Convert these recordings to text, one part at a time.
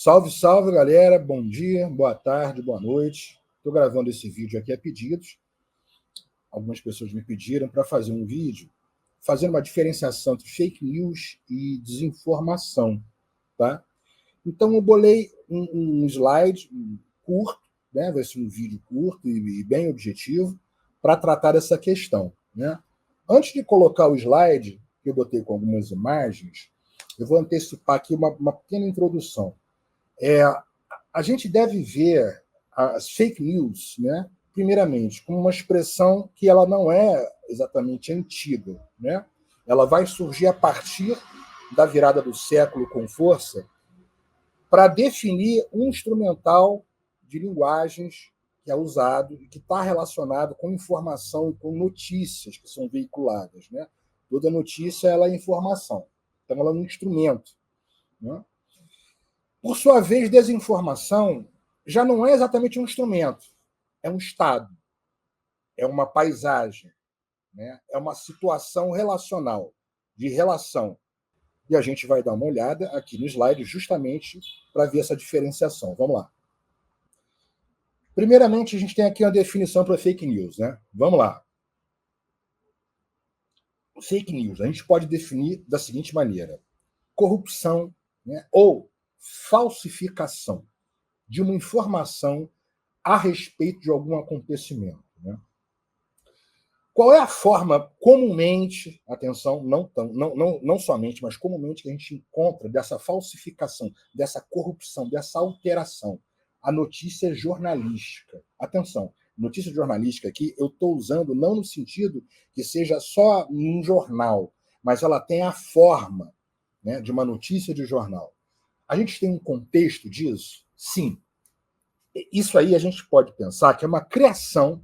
Salve, salve, galera. Bom dia, boa tarde, boa noite. Estou gravando esse vídeo aqui a pedidos. Algumas pessoas me pediram para fazer um vídeo fazendo uma diferenciação entre fake news e desinformação, tá? Então, eu bolei um slide curto, né? Vai ser um vídeo curto e bem objetivo para tratar dessa questão, né? Antes de colocar o slide, que eu botei com algumas imagens, eu vou antecipar aqui uma pequena introdução. A gente deve ver as fake news, né, primeiramente, como uma expressão que ela não é exatamente antiga, né? Ela vai surgir a partir da virada do século com força para definir um instrumental de linguagens que é usado e que está relacionado com informação e com notícias que são veiculadas, né? Toda notícia ela é informação, então ela é um instrumento, né? Por sua vez, desinformação já não é exatamente um instrumento, é um estado, é uma paisagem, né? É uma situação relacional, de relação. E a gente vai dar uma olhada aqui no slide justamente para ver essa diferenciação. Vamos lá. Primeiramente, a gente tem aqui uma definição para fake news, né? Vamos lá. Fake news, a gente pode definir da seguinte maneira: corrupção, né, ou falsificação de uma informação a respeito de algum acontecimento, né? Qual é a forma comumente, atenção, não somente, mas comumente que a gente encontra dessa falsificação, dessa corrupção, dessa alteração? A notícia jornalística. Atenção, notícia jornalística aqui eu estou usando não no sentido que seja só um jornal, mas ela tem a forma, né, de uma notícia de jornal. A gente tem um contexto disso? Sim. Isso aí a gente pode pensar que é uma criação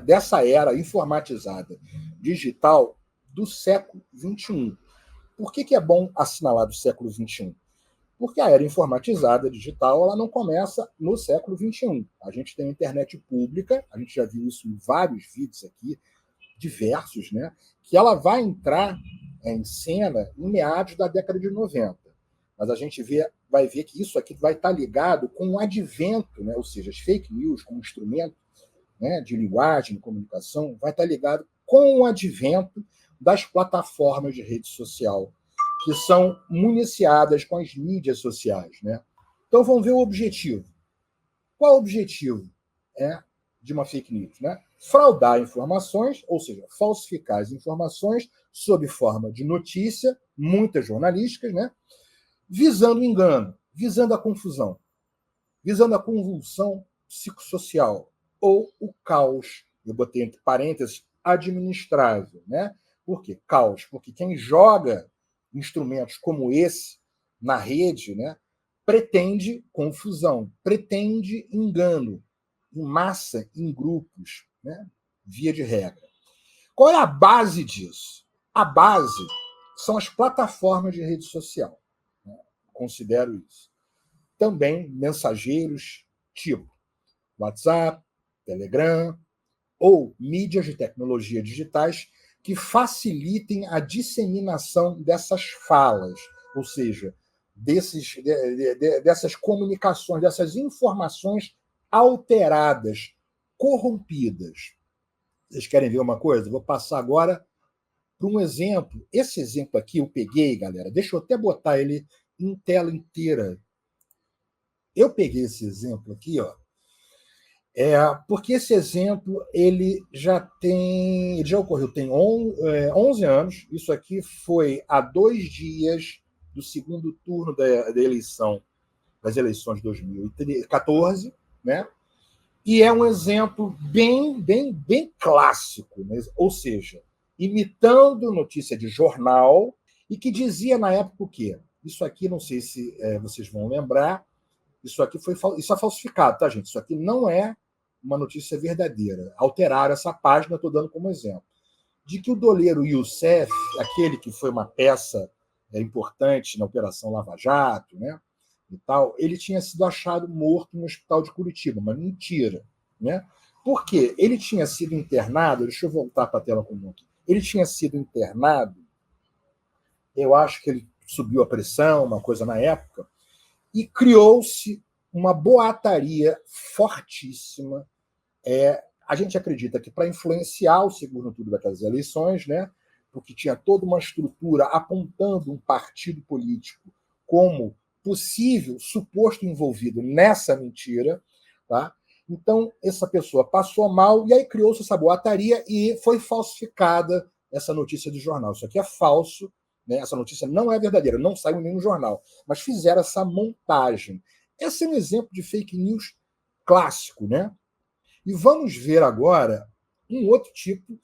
dessa era informatizada digital do século XXI. Por que é bom assinalar do século XXI? Porque a era informatizada digital ela não começa no século XXI. A gente tem a internet pública, a gente já viu isso em vários vídeos aqui, diversos, né? Que ela vai entrar em cena em meados da década de 90. Mas a gente vai ver que isso aqui vai estar ligado com o advento, né? Ou seja, as fake news como instrumento, né, de linguagem, de comunicação, vai estar ligado com o advento das plataformas de rede social, que são municiadas com as mídias sociais, né? Então vamos ver o objetivo. Qual é o objetivo de uma fake news, né? Fraudar informações, ou seja, falsificar as informações sob forma de notícia, muitas jornalísticas, né? Visando o engano, visando a confusão, visando a convulsão psicossocial ou o caos. Eu botei entre parênteses administrável, né? Por quê? Caos. Porque quem joga instrumentos como esse na rede, né, pretende confusão, pretende engano, em massa, em grupos, né, via de regra. Qual é a base disso? A base são as plataformas de rede social. Né? Considero isso. Também mensageiros tipo WhatsApp, Telegram ou mídias de tecnologia digitais que facilitem a disseminação dessas falas, ou seja, dessas comunicações, dessas informações alteradas, corrompidas. Vocês querem ver uma coisa? Vou passar agora para um exemplo. Esse exemplo aqui eu peguei, galera, deixa eu até botar ele em tela inteira. Eu peguei esse exemplo aqui, ó, porque esse exemplo ele já ocorreu tem 11 anos. Isso aqui foi há 2 dias do segundo turno das eleições de 2014, né? E é um exemplo bem clássico, né? Ou seja, imitando notícia de jornal e que dizia na época o quê? Isso aqui, não sei se vocês vão lembrar, isso é falsificado, tá, gente? Isso aqui não é uma notícia verdadeira. Alteraram essa página, estou dando como exemplo. De que o doleiro Youssef, aquele que foi uma peça importante na Operação Lava Jato, né, e tal, ele tinha sido achado morto no hospital de Curitiba, mas mentira. Né? Por quê? Ele tinha sido internado, deixa eu voltar para a tela comum aqui. Ele tinha sido internado, eu acho que ele subiu a pressão, uma coisa na época, e criou-se uma boataria fortíssima. A gente acredita que para influenciar o segundo turno daquelas eleições, né, porque tinha toda uma estrutura apontando um partido político como possível, suposto envolvido nessa mentira, tá? Então, essa pessoa passou mal e aí criou-se essa boataria e foi falsificada essa notícia do jornal. Isso aqui é falso, né? Essa notícia não é verdadeira, não saiu em nenhum jornal, mas fizeram essa montagem. Esse é um exemplo de fake news clássico, né? E vamos ver agora um outro tipo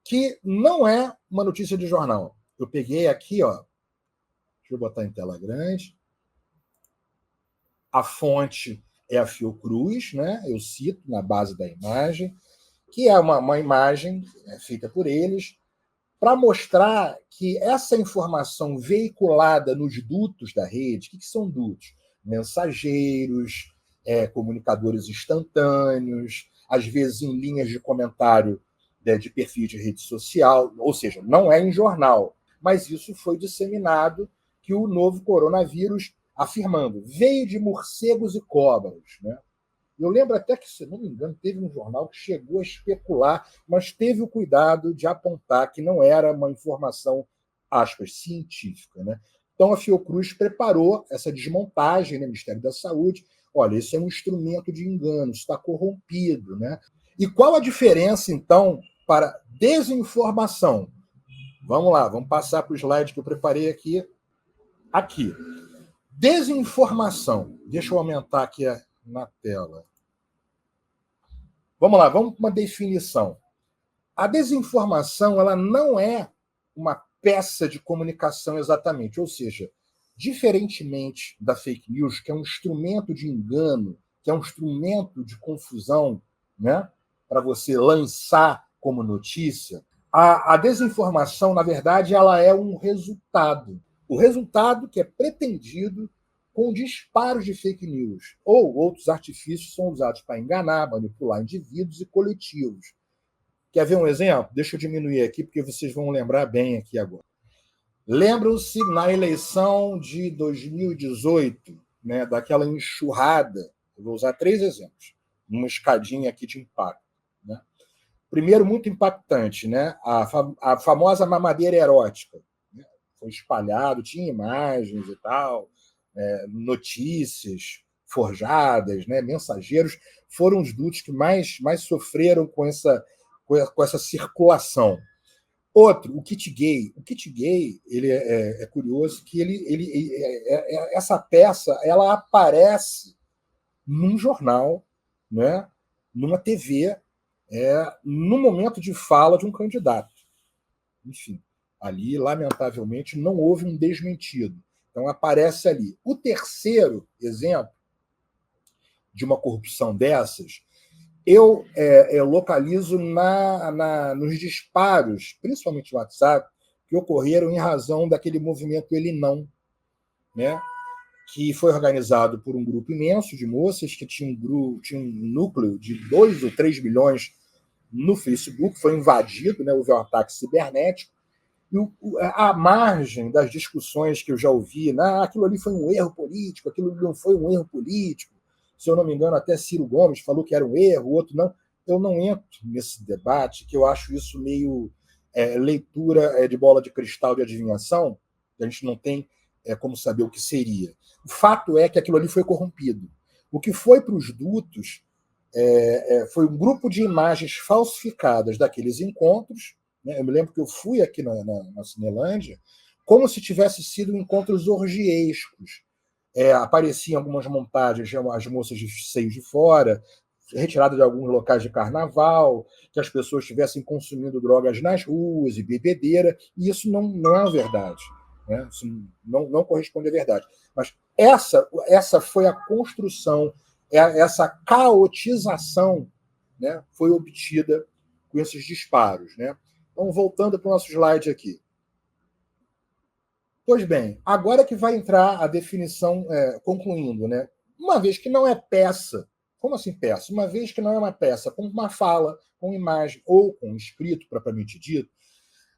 que não é uma notícia de jornal. Eu peguei aqui, ó, deixa eu botar em tela grande. A fonte é a Fiocruz, né? Eu cito na base da imagem, que é uma imagem feita por eles para mostrar que essa informação veiculada nos dutos da rede, o que são dutos? Mensageiros, comunicadores instantâneos, às vezes em linhas de comentário de perfil de rede social, ou seja, não é em jornal, mas isso foi disseminado que o novo coronavírus, afirmando, veio de morcegos e cobras, né? Eu lembro até que, se não me engano, teve um jornal que chegou a especular, mas teve o cuidado de apontar que não era uma informação, aspas, científica, né? Então a Fiocruz preparou essa desmontagem, né, Ministério da Saúde. Olha, isso é um instrumento de engano, isso está corrompido, né? E qual a diferença, então, para desinformação? Vamos lá, vamos passar para o slide que eu preparei aqui. Aqui. Desinformação. Deixa eu aumentar aqui na tela. Vamos lá, vamos para uma definição. A desinformação, ela não é uma peça de comunicação exatamente, ou seja, diferentemente da fake news, que é um instrumento de engano, que é um instrumento de confusão, né, para você lançar como notícia, a desinformação, na verdade, ela é um resultado. O resultado que é pretendido com disparos de fake news, ou outros artifícios são usados para enganar, manipular indivíduos e coletivos. Quer ver um exemplo? Deixa eu diminuir aqui, porque vocês vão lembrar bem aqui agora. Lembram-se na eleição de 2018, né, daquela enxurrada? Eu vou usar 3 exemplos, uma escadinha aqui de impacto. Né? Primeiro, muito impactante, né? A famosa mamadeira erótica. Né? Foi espalhado, tinha imagens e tal, notícias forjadas, né? Mensageiros, foram os dutos que mais sofreram com essa circulação. Outro, o kit gay. O kit gay, ele é curioso que essa peça ela aparece num jornal, né? Numa TV, no momento de fala de um candidato. Enfim, ali, lamentavelmente, não houve um desmentido. Então, aparece ali. O terceiro exemplo de uma corrupção dessas, eu localizo nos disparos, principalmente no WhatsApp, que ocorreram em razão daquele movimento Ele Não, né? Que foi organizado por um grupo imenso de moças que tinha um núcleo de 2 ou 3 milhões no Facebook, foi invadido, né? Houve um ataque cibernético, e a margem das discussões que eu já ouvi, aquilo ali foi um erro político, aquilo não foi um erro político, se eu não me engano, até Ciro Gomes falou que era um erro, o outro não. Eu não entro nesse debate, que eu acho isso meio leitura de bola de cristal de adivinhação, que a gente não tem como saber o que seria. O fato é que aquilo ali foi corrompido. O que foi para os dutos foi um grupo de imagens falsificadas daqueles encontros. Né? Eu me lembro que eu fui aqui na Cinelândia, como se tivesse sido encontros orgiescos. Apareciam algumas montagens, as moças de seios de fora, retirada de alguns locais de carnaval, que as pessoas estivessem consumindo drogas nas ruas e bebedeira, e isso não é verdade. Né? Isso não corresponde à verdade. Mas essa foi a construção, essa caotização, né, foi obtida com esses disparos. Né? Então, voltando para o nosso slide aqui. Pois bem, agora que vai entrar a definição, concluindo, né? Uma vez que não é peça, como assim peça? Uma vez que não é uma peça com uma fala, com imagem ou com escrito propriamente dito,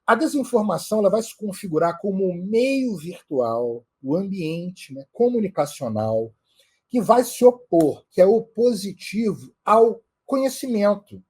A desinformação ela vai se configurar como um meio virtual, o ambiente, né, comunicacional, que vai se opor, que é opositivo ao conhecimento,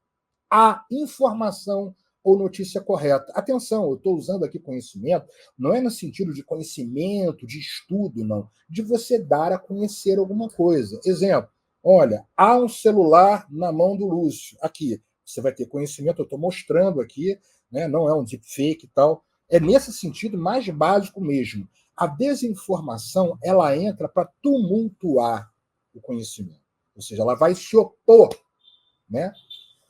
à informação ou notícia correta. Atenção, eu estou usando aqui conhecimento, não é no sentido de conhecimento, de estudo, não, de você dar a conhecer alguma coisa. Exemplo, olha, há um celular na mão do Lúcio, aqui. Você vai ter conhecimento, eu estou mostrando aqui, né? Não é um deepfake e tal. É nesse sentido mais básico mesmo. A desinformação ela entra para tumultuar o conhecimento. Ou seja, ela vai se opor, né?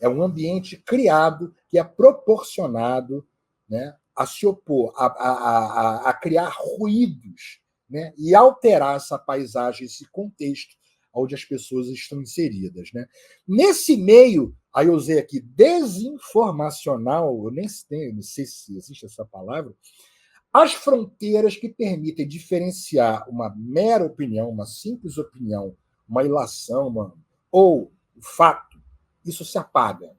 É um ambiente criado que é proporcionado, né, a se opor, a criar ruídos, né, e alterar essa paisagem, esse contexto onde as pessoas estão inseridas. Né? Nesse meio, aí eu usei aqui desinformacional, eu nem sei se existe essa palavra, as fronteiras que permitem diferenciar uma mera opinião, uma simples opinião, uma ilação, ou o fato, isso se apaga,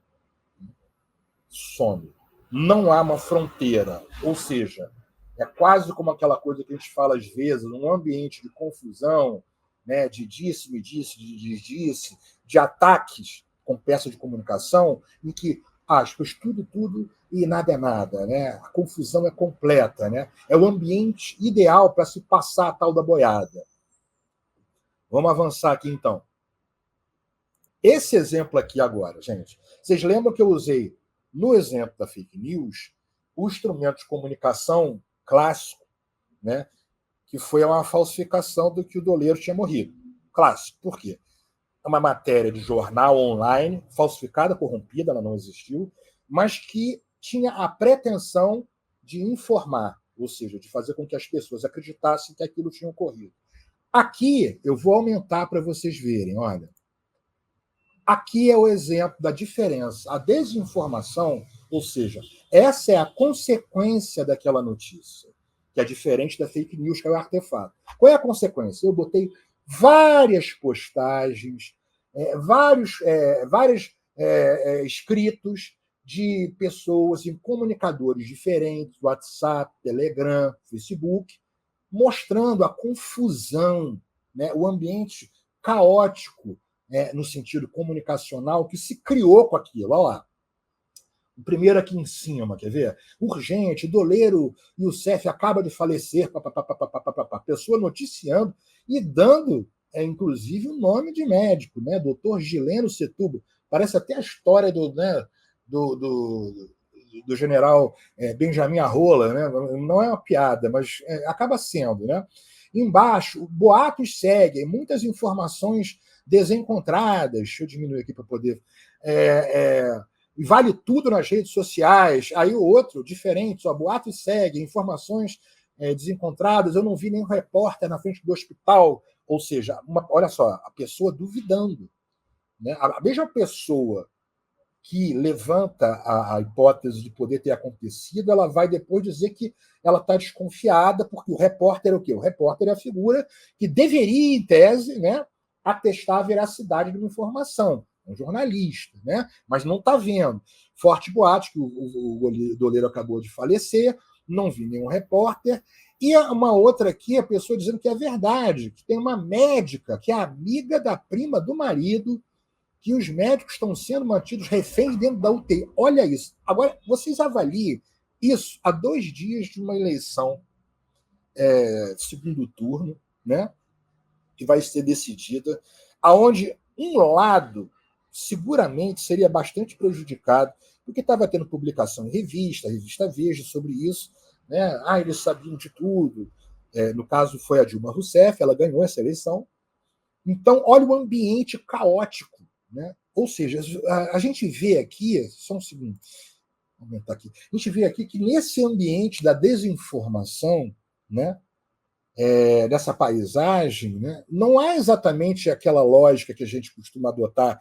some. Não há uma fronteira. Ou seja, é quase como aquela coisa que a gente fala às vezes, num ambiente de confusão, né, de disse-me disse, de disse, de ataques com peças de comunicação, em que, aspas, tudo e nada é nada. Né? A confusão é completa. Né? É o ambiente ideal para se passar a tal da boiada. Vamos avançar aqui, então. Esse exemplo aqui agora, gente, vocês lembram que eu usei, no exemplo da fake news, o instrumento de comunicação clássico, né, que foi uma falsificação do que o Doleiro tinha morrido. Clássico. Por quê? É uma matéria de jornal online, falsificada, corrompida, ela não existiu, mas que tinha a pretensão de informar, ou seja, de fazer com que as pessoas acreditassem que aquilo tinha ocorrido. Aqui, eu vou aumentar para vocês verem, olha. Aqui é o exemplo da diferença. A desinformação, ou seja, essa é a consequência daquela notícia, que é diferente da fake news, que é o artefato. Qual é a consequência? Eu botei várias postagens, vários escritos de pessoas em comunicadores diferentes, WhatsApp, Telegram, Facebook, mostrando a confusão, né, o ambiente caótico, no sentido comunicacional, que se criou com aquilo. Olha lá. O primeiro aqui em cima, quer ver? Urgente, Doleiro Youssef acaba de falecer, pessoa noticiando e dando, inclusive, o nome de médico, né? Doutor Gileno Setúbal. Parece até a história do general Benjamin Arrola, né? Não é uma piada, mas acaba sendo, né? Embaixo, boatos seguem, muitas informações desencontradas. Deixa eu diminuir aqui para poder. E vale tudo nas redes sociais. Aí o outro, diferente, só boatos seguem, informações desencontradas. Eu não vi nenhum repórter na frente do hospital. Ou seja, olha só, a pessoa duvidando. Né? A mesma pessoa que levanta a hipótese de poder ter acontecido, ela vai depois dizer que ela está desconfiada, porque o repórter é o quê? O repórter é a figura que deveria, em tese, né, atestar a veracidade de uma informação. É um jornalista, né? Mas não está vendo. Forte boato que o Doleiro acabou de falecer, não vi nenhum repórter. E uma outra aqui, a pessoa dizendo que é verdade, que tem uma médica que é amiga da prima do marido, que os médicos estão sendo mantidos reféns dentro da UTI. Olha isso. Agora, vocês avaliem isso a 2 dias de uma eleição segundo turno, né, que vai ser decidida, aonde um lado seguramente seria bastante prejudicado, porque estava tendo publicação em revista, a revista Veja, sobre isso. Né? Eles sabiam de tudo. No caso, foi a Dilma Rousseff, ela ganhou essa eleição. Então, olha o ambiente caótico. Né? Ou seja, a gente vê aqui, só um segundo, vou aumentar aqui, a gente vê aqui que nesse ambiente da desinformação, né, dessa paisagem, né, não há exatamente aquela lógica que a gente costuma adotar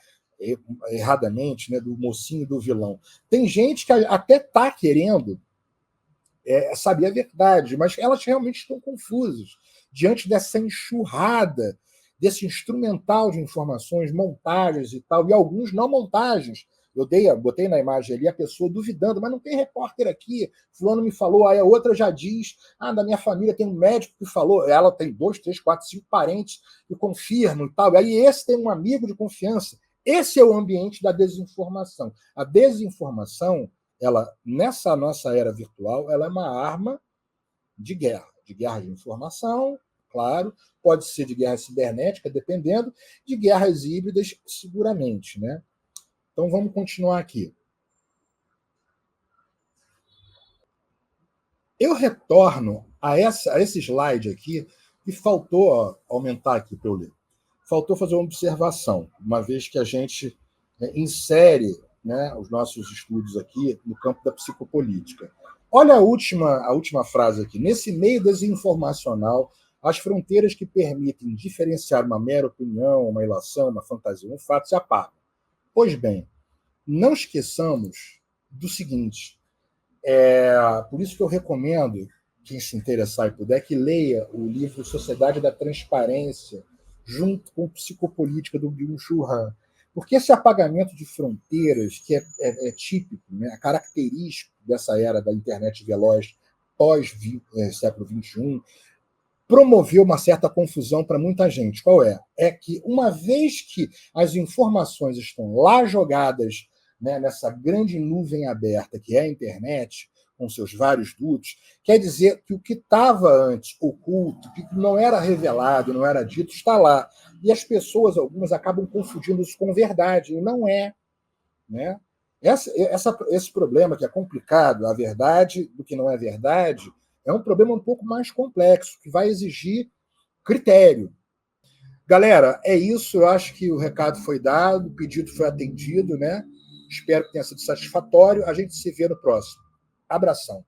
erradamente, né, do mocinho e do vilão. Tem gente que até está querendo saber a verdade, mas elas realmente estão confusas diante dessa enxurrada, desse instrumental de informações, montagens e tal, e alguns não montagens, botei na imagem ali a pessoa duvidando, mas não tem repórter aqui, fulano me falou, aí a outra já diz, da minha família tem um médico que falou, ela tem 2, 3, 4, 5 parentes que confirmam e tal, aí esse tem um amigo de confiança. Esse é o ambiente da desinformação. A desinformação, ela, nessa nossa era virtual, ela é uma arma de guerra de informação, claro, pode ser de guerra cibernética, dependendo, de guerras híbridas, seguramente, né? Então vamos continuar aqui. Eu retorno a esse slide aqui, e faltou aumentar aqui para eu ler. Faltou fazer uma observação, uma vez que a gente insere, né, os nossos estudos aqui no campo da psicopolítica. Olha a última frase aqui. Nesse meio desinformacional, as fronteiras que permitem diferenciar uma mera opinião, uma ilação, uma fantasia, um fato se apagam. Pois bem, não esqueçamos do seguinte, por isso que eu recomendo, quem se interessar e puder, que leia o livro Sociedade da Transparência, junto com Psicopolítica, do Byung-Chul Han. Porque esse apagamento de fronteiras, que é típico, né, característico dessa era da internet veloz pós-século XXI, promoveu uma certa confusão para muita gente. Qual é? É que, uma vez que as informações estão lá jogadas, né, nessa grande nuvem aberta que é a internet, com seus vários dutos, quer dizer que o que estava antes oculto, que não era revelado, não era dito, está lá. E as pessoas, algumas, acabam confundindo isso com verdade, e não é. Né? Esse problema que é complicado, a verdade do que não é verdade, é um problema um pouco mais complexo, que vai exigir critério. Galera, é isso. Eu acho que o recado foi dado, o pedido foi atendido, né? Espero que tenha sido satisfatório. A gente se vê no próximo. Abração.